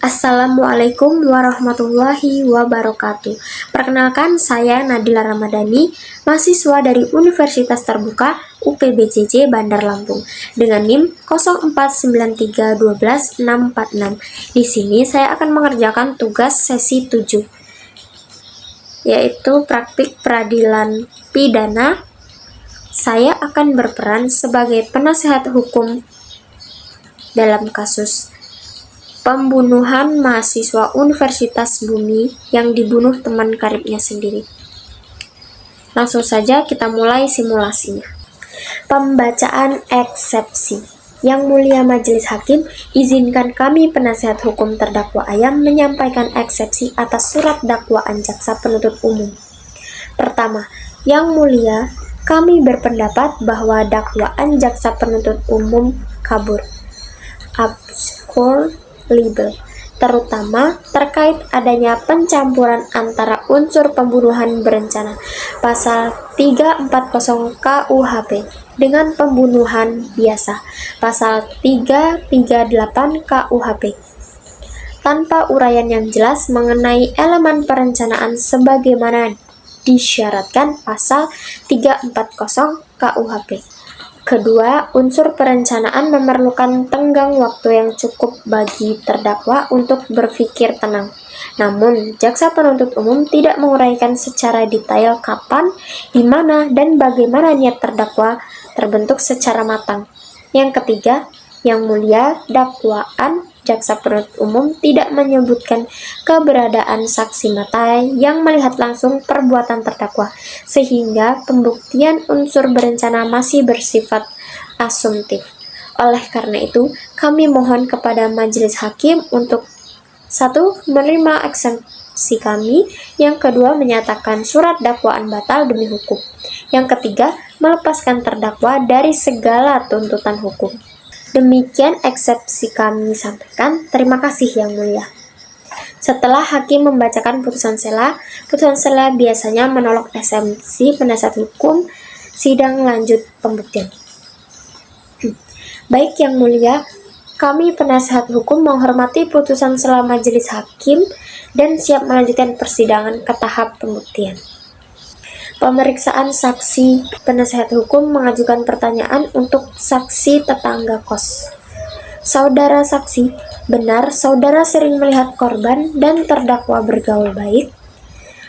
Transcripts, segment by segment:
Assalamualaikum warahmatullahi wabarakatuh. Perkenalkan, saya Nadila Ramadhani, mahasiswa dari Universitas Terbuka UPBJJ Bandar Lampung dengan NIM 049312646. Di sini saya akan mengerjakan tugas sesi 7, yaitu praktik peradilan pidana. Saya akan berperan sebagai penasehat hukum dalam kasus pembunuhan mahasiswa Universitas Bumi yang dibunuh teman karibnya sendiri. Langsung saja kita mulai simulasinya. Pembacaan eksepsi. Yang Mulia Majelis Hakim, izinkan kami penasehat hukum terdakwa Ayam menyampaikan eksepsi atas surat dakwaan jaksa penuntut umum. Pertama, Yang Mulia, kami berpendapat bahwa dakwaan jaksa penuntut umum kabur, absurd, libel, terutama terkait adanya pencampuran antara unsur pembunuhan berencana pasal 340 KUHP dengan pembunuhan biasa pasal 338 KUHP tanpa uraian yang jelas mengenai elemen perencanaan sebagaimana disyaratkan pasal 340 KUHP. Kedua, unsur perencanaan memerlukan tenggang waktu yang cukup bagi terdakwa untuk berpikir tenang. Namun, jaksa penuntut umum tidak menguraikan secara detail kapan, di mana, dan bagaimana niat terdakwa terbentuk secara matang. Yang ketiga, Yang Mulia, dakwaan jaksa penuntut umum tidak menyebutkan keberadaan saksi mata yang melihat langsung perbuatan terdakwa, sehingga pembuktian unsur berencana masih bersifat asumtif. Oleh karena itu, kami mohon kepada majelis hakim untuk 1. Menerima eksepsi kami, yang kedua menyatakan surat dakwaan batal demi hukum, yang ketiga melepaskan terdakwa dari segala tuntutan hukum. Demikian eksepsi kami sampaikan. Terima kasih Yang Mulia. Setelah hakim membacakan putusan sela biasanya menolak eksepsi penasihat hukum. Sidang lanjut pembuktian. Baik Yang Mulia, kami penasihat hukum menghormati putusan sela majelis hakim dan siap melanjutkan persidangan ke tahap pembuktian. Pemeriksaan saksi. Penasehat hukum mengajukan pertanyaan untuk saksi tetangga kos. Saudara saksi, benar saudara sering melihat korban dan terdakwa bergaul baik?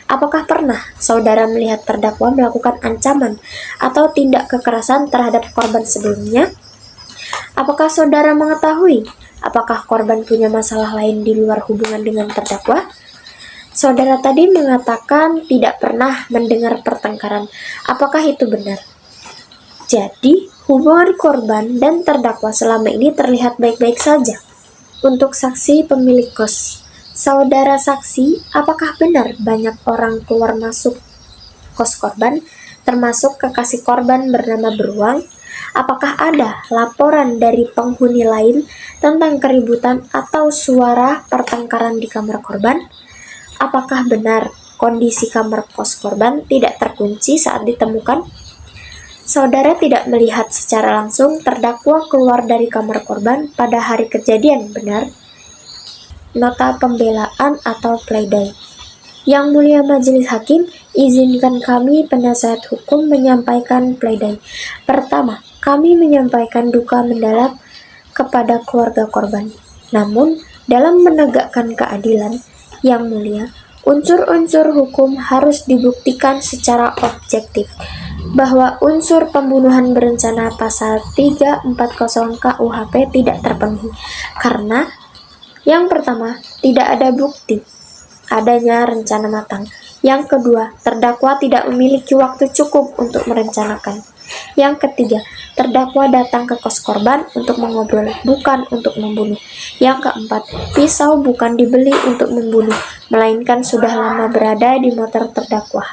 Apakah pernah saudara melihat terdakwa melakukan ancaman atau tindak kekerasan terhadap korban sebelumnya? Apakah saudara mengetahui apakah korban punya masalah lain di luar hubungan dengan terdakwa? Saudara tadi mengatakan tidak pernah mendengar pertengkaran. Apakah itu benar? Jadi, hubungan korban dan terdakwa selama ini terlihat baik-baik saja. Untuk saksi pemilik kos. Saudara saksi, apakah benar banyak orang keluar masuk kos korban, termasuk kekasih korban bernama Beruang? Apakah ada laporan dari penghuni lain tentang keributan atau suara pertengkaran di kamar korban? Apakah benar kondisi kamar kos korban tidak terkunci saat ditemukan? Saudara tidak melihat secara langsung terdakwa keluar dari kamar korban pada hari kejadian, benar? Nota pembelaan atau pledoi. Yang Mulia Majelis Hakim, izinkan kami penasehat hukum menyampaikan pledoi. Pertama, kami menyampaikan duka mendalam kepada keluarga korban. Namun, dalam menegakkan keadilan, Yang Mulia, unsur-unsur hukum harus dibuktikan secara objektif bahwa unsur pembunuhan berencana pasal 340 KUHP tidak terpenuhi karena yang pertama, tidak ada bukti adanya rencana matang. Yang kedua, terdakwa tidak memiliki waktu cukup untuk merencanakan. Yang ketiga, terdakwa datang ke kos korban untuk mengobrol, bukan untuk membunuh. Yang keempat, pisau bukan dibeli untuk membunuh, melainkan sudah lama berada di motor terdakwa.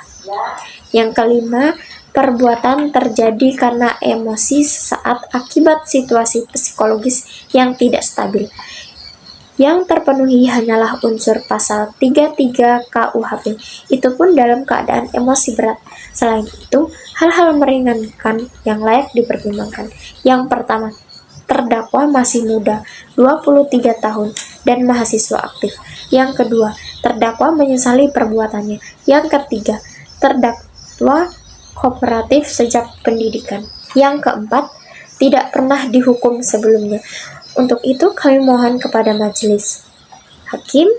Yang kelima, perbuatan terjadi karena emosi sesaat akibat situasi psikologis yang tidak stabil. Yang terpenuhi hanyalah unsur pasal 33 KUHP, itu pun dalam keadaan emosi berat. Selain itu, hal-hal meringankan yang layak dipertimbangkan. Yang pertama, terdakwa masih muda, 23 tahun, dan mahasiswa aktif. Yang kedua, terdakwa menyesali perbuatannya. Yang ketiga, terdakwa kooperatif sejak pendidikan. Yang keempat, tidak pernah dihukum sebelumnya. Untuk itu kami mohon kepada majelis hakim,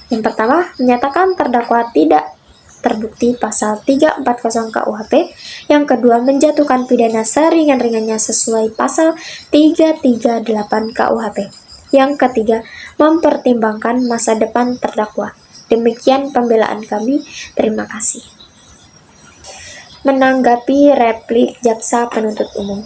yang pertama, menyatakan terdakwa tidak terbukti pasal 340 KUHP. Yang kedua, menjatuhkan pidana seringan-ringannya sesuai pasal 338 KUHP. Yang ketiga, mempertimbangkan masa depan terdakwa. Demikian pembelaan kami. Terima kasih. Menanggapi replik jaksa penuntut umum.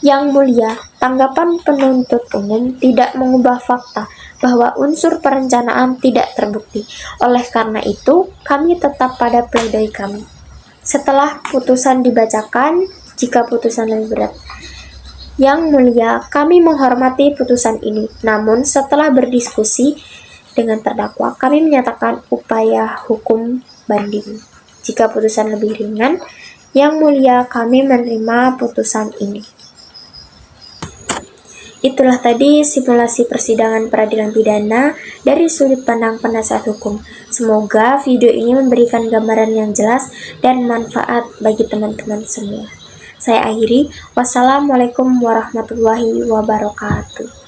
Yang mulia, tanggapan penuntut umum tidak mengubah fakta bahwa unsur perencanaan tidak terbukti. Oleh karena itu, kami tetap pada pledoi kami. Setelah putusan dibacakan, jika putusan lebih berat. Yang mulia, kami menghormati putusan ini. Namun, setelah berdiskusi dengan terdakwa, kami menyatakan upaya hukum banding. Jika putusan lebih ringan, yang mulia, kami menerima putusan ini. Itulah tadi simulasi persidangan peradilan pidana dari sudut pandang penasihat hukum. Semoga video ini memberikan gambaran yang jelas dan manfaat bagi teman-teman semua. Saya akhiri. Wassalamualaikum warahmatullahi wabarakatuh.